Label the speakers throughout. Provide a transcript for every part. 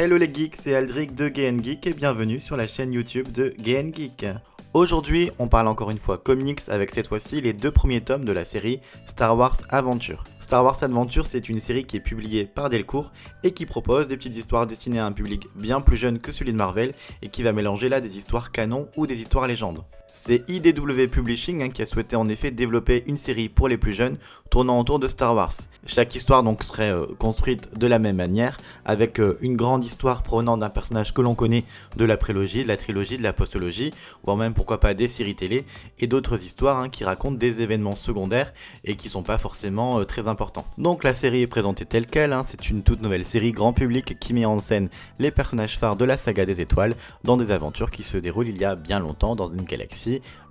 Speaker 1: Hello les geeks, c'est Aldric de Gay Geek et bienvenue sur la chaîne YouTube de Gay Geek. Aujourd'hui, on parle encore une fois comics avec cette fois-ci les deux premiers tomes de la série Star Wars Adventure. Star Wars Adventure, c'est une série qui est publiée par Delcourt et qui propose des petites histoires destinées à un public bien plus jeune que celui de Marvel et qui va mélanger là des histoires canon ou des histoires légendes. C'est IDW Publishing qui a souhaité en effet développer une série pour les plus jeunes tournant autour de Star Wars. Chaque histoire donc serait construite de la même manière avec une grande histoire provenant d'un personnage que l'on connaît de la prélogie, de la trilogie, de la postologie, voire même pourquoi pas des séries télé et d'autres histoires qui racontent des événements secondaires et qui sont pas forcément très importants. Donc la série est présentée telle quelle, c'est une toute nouvelle série grand public qui met en scène les personnages phares de la saga des étoiles dans des aventures qui se déroulent il y a bien longtemps dans une galaxie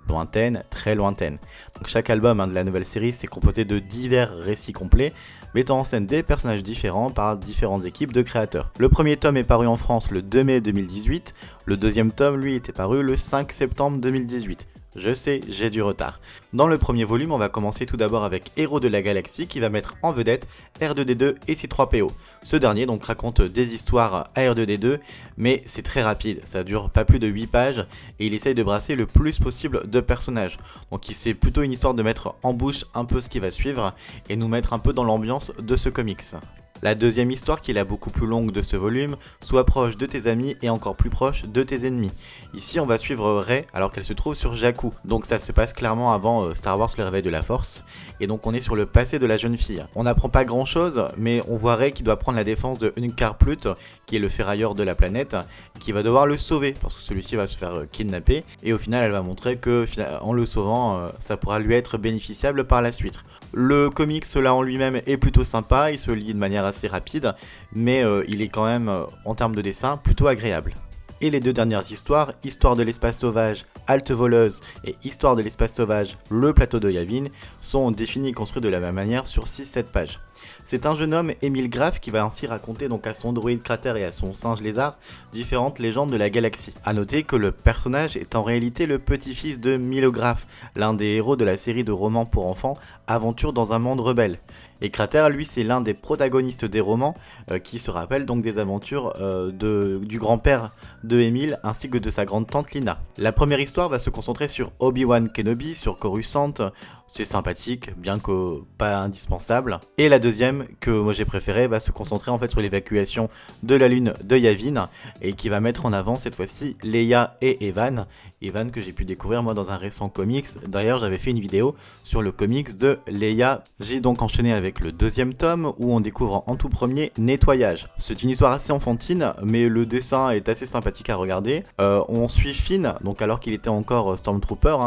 Speaker 1: lointaine, très lointaine. Donc chaque album de la nouvelle série c'est composé de divers récits complets mettant en scène des personnages différents par différentes équipes de créateurs. Le premier tome est paru en France le 2 mai 2018, le deuxième tome lui était paru le 5 septembre 2018. Je sais, j'ai du retard. Dans le premier volume, on va commencer tout d'abord avec Héros de la Galaxie qui va mettre en vedette R2D2 et C3PO. Ce dernier donc raconte des histoires à R2D2, mais c'est très rapide, ça dure pas plus de 8 pages et il essaye de brasser le plus possible de personnages. Donc c'est plutôt une histoire de mettre en bouche un peu ce qui va suivre et nous mettre un peu dans l'ambiance de ce comics. La deuxième histoire, qui est la beaucoup plus longue de ce volume, soit proche de tes amis et encore plus proche de tes ennemis. Ici, on va suivre Rey alors qu'elle se trouve sur Jakku. Donc ça se passe clairement avant Star Wars le réveil de la Force. Et donc on est sur le passé de la jeune fille. On n'apprend pas grand chose, mais on voit Rey qui doit prendre la défense de Unkar Plutt, qui est le ferrailleur de la planète, qui va devoir le sauver parce que celui-ci va se faire kidnapper. Et au final, elle va montrer que en le sauvant, ça pourra lui être bénéficiable par la suite. Le comics là en lui-même est plutôt sympa, il se lit de manière assez rapide, mais il est quand même, en termes de dessin, plutôt agréable. Et les deux dernières histoires, Histoire de l'espace sauvage, Halte voleuse et Histoire de l'espace sauvage, le plateau de Yavin, sont définis et construits de la même manière sur 6-7 pages. C'est un jeune homme, Émile Graff, qui va ainsi raconter donc à son droïde cratère et à son singe lézard différentes légendes de la galaxie. A noter que le personnage est en réalité le petit-fils de Milo Graff, l'un des héros de la série de romans pour enfants Aventure dans un monde rebelle. Et Crater, lui, c'est l'un des protagonistes des romans qui se rappelle donc des aventures du grand-père de Émile ainsi que de sa grande-tante Lina. La première histoire va se concentrer sur Obi-Wan Kenobi, sur Coruscant. C'est sympathique, bien que pas indispensable. Et la deuxième, que moi j'ai préférée, va se concentrer en fait sur l'évacuation de la lune de Yavin et qui va mettre en avant cette fois-ci Leia et Evan. Evan que j'ai pu découvrir moi dans un récent comics. D'ailleurs j'avais fait une vidéo sur le comics de Leia. J'ai donc enchaîné avec le deuxième tome où on découvre en tout premier Nettoyage. C'est une histoire assez enfantine mais le dessin est assez sympathique à regarder. On suit Finn, donc alors qu'il était encore Stormtrooper,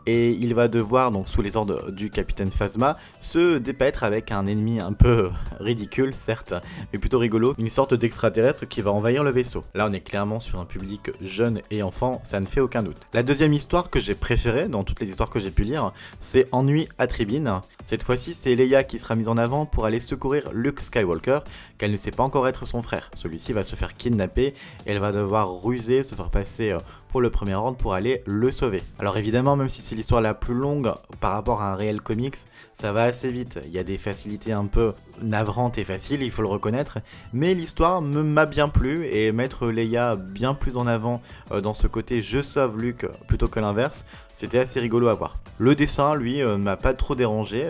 Speaker 1: et il va devoir donc sous les ordres du capitaine Phasma se dépaître avec un ennemi un peu ridicule certes, mais plutôt rigolo, une sorte d'extraterrestre qui va envahir le vaisseau. Là on est clairement sur un public jeune et enfant, ça ne fait aucun doute. La deuxième histoire que j'ai préférée dans toutes les histoires que j'ai pu lire, c'est Ennui à Tribine. Cette fois-ci c'est Leia qui sera mise en avant pour aller secourir Luke Skywalker, qu'elle ne sait pas encore être son frère. Celui-ci va se faire kidnapper et elle va devoir ruser, se faire passer pour le premier ordre pour aller le sauver. Alors évidemment, même si c'est l'histoire la plus longue par rapport à un réel comics, ça va assez vite. Il y a des facilités un peu navrantes et faciles, il faut le reconnaître, mais l'histoire m'a bien plu et mettre Leia bien plus en avant dans ce côté je sauve Luke plutôt que l'inverse, c'était assez rigolo à voir. Le dessin, lui, m'a pas trop dérangé,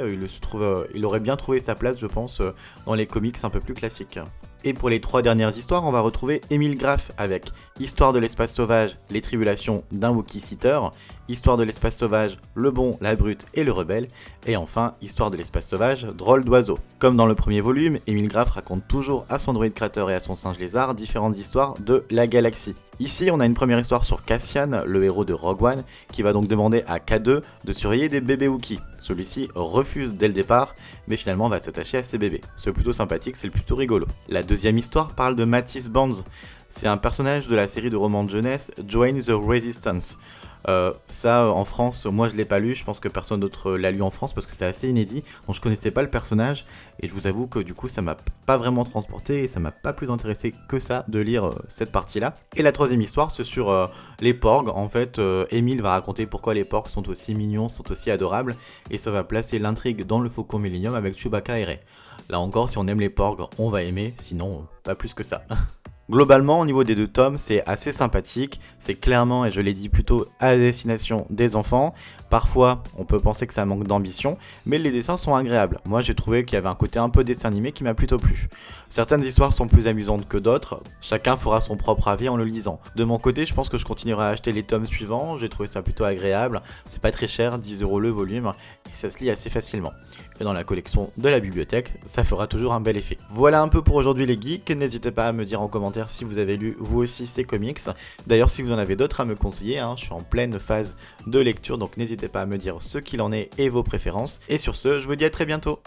Speaker 1: il aurait bien trouvé sa place, je pense, dans les comics un peu plus classiques. Et pour les trois dernières histoires, on va retrouver Émile Graff avec Histoire de l'espace sauvage, les tribulations d'un Wookiee Seater, Histoire de l'espace sauvage, le bon, la brute et le rebelle, et enfin Histoire de l'espace sauvage, drôle d'oiseau. Comme dans le premier volume, Émile Graff raconte toujours à son droïde Crater et à son singe lézard différentes histoires de la galaxie. Ici, on a une première histoire sur Cassian, le héros de Rogue One, qui va donc demander à K2 de surveiller des bébés Wookiees. Celui-ci refuse dès le départ, mais finalement va s'attacher à ses bébés. C'est plutôt sympathique, c'est plutôt rigolo. La deuxième histoire parle de Matisse Bands. C'est un personnage de la série de romans de jeunesse Join the Resistance. Ça en France, moi je l'ai pas lu, je pense que personne d'autre l'a lu en France parce que c'est assez inédit, donc je connaissais pas le personnage et je vous avoue que du coup ça m'a pas vraiment transporté et ça m'a pas plus intéressé que ça de lire cette partie là. Et la troisième histoire c'est sur les porgs, en fait Émile va raconter pourquoi les porgs sont aussi mignons, sont aussi adorables et ça va placer l'intrigue dans le Faucon Millenium avec Chewbacca et Rey. Là encore si on aime les porgs on va aimer, sinon pas plus que ça. Globalement, au niveau des deux tomes, c'est assez sympathique. C'est clairement, et je l'ai dit plutôt, à destination des enfants. Parfois, on peut penser que ça manque d'ambition, mais les dessins sont agréables. Moi, j'ai trouvé qu'il y avait un côté un peu dessin animé qui m'a plutôt plu. Certaines histoires sont plus amusantes que d'autres. Chacun fera son propre avis en le lisant. De mon côté, je pense que je continuerai à acheter les tomes suivants. J'ai trouvé ça plutôt agréable. C'est pas très cher, 10 € le volume, et ça se lit assez facilement. Et dans la collection de la bibliothèque, ça fera toujours un bel effet. Voilà un peu pour aujourd'hui les geeks. N'hésitez pas à me dire en commentaire si vous avez lu vous aussi ces comics. D'ailleurs, si vous en avez d'autres à me conseiller, je suis en pleine phase de lecture, donc n'hésitez pas à me dire ce qu'il en est et vos préférences. Et sur ce, je vous dis à très bientôt.